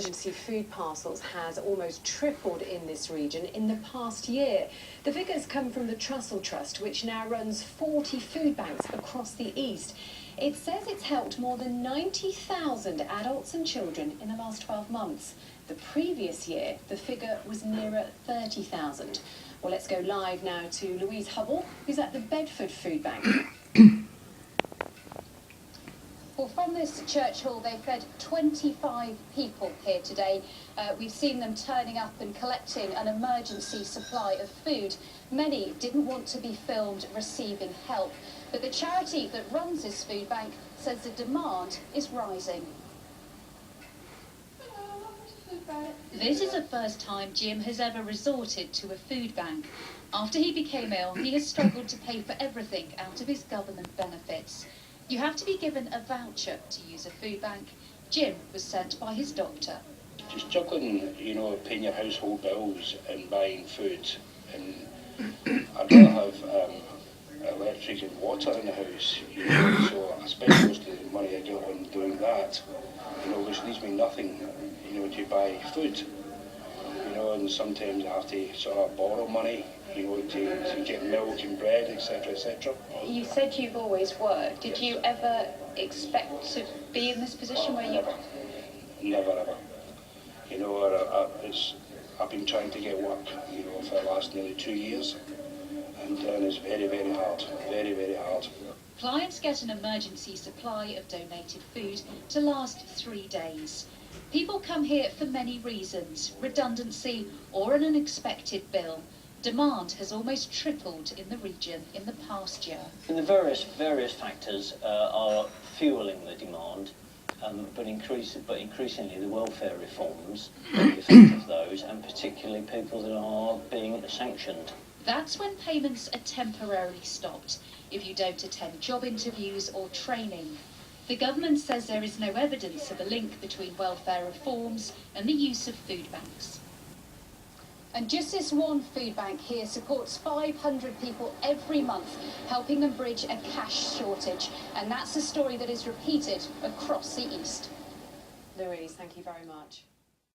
Emergency food parcels has almost tripled in this region in the past year. The figures come from the Trussell Trust, which now runs 40 food banks across the east. It says it's helped more than 90,000 adults and children in the last 12 months. The previous year, the figure was nearer 30,000. Well, let's go live now to Louise Hubble, who's at the Bedford Food Bank. Well, from this church hall, they fed 25 people here today. We've seen them turning up and collecting an emergency supply of food. Many didn't want to be filmed receiving help, but the charity that runs this food bank says the demand is rising. This is the first time Jim has ever resorted to a food bank. After he became ill, he has struggled to pay for everything out of his government benefits. You have to be given a voucher to use a food bank. Jim was sent by his doctor. Just juggling, paying your household bills and buying food. And I'd rather have electric and water in the house, so I spend most of the money I get on doing that, which leaves me nothing, to buy food. And sometimes I have to sort of borrow money, to get milk and bread, etc., etc. You said you've always worked. Did you ever expect to be in this position where you... Never, ever. I've been trying to get work, for the last nearly 2 years, and it's very, very hard, very, very hard. Clients get an emergency supply of donated food to last 3 days. People come here for many reasons, redundancy or an unexpected bill. Demand has almost tripled in the region in the past year. And the various factors are fueling the demand, but increasingly the welfare reforms, the effect of those, and particularly people that are being sanctioned. That's when payments are temporarily stopped if you don't attend job interviews or training. The government says there is no evidence of a link between welfare reforms and the use of food banks. And just this one food bank here supports 500 people every month, helping them bridge a cash shortage. And that's a story that is repeated across the east. Louise, thank you very much.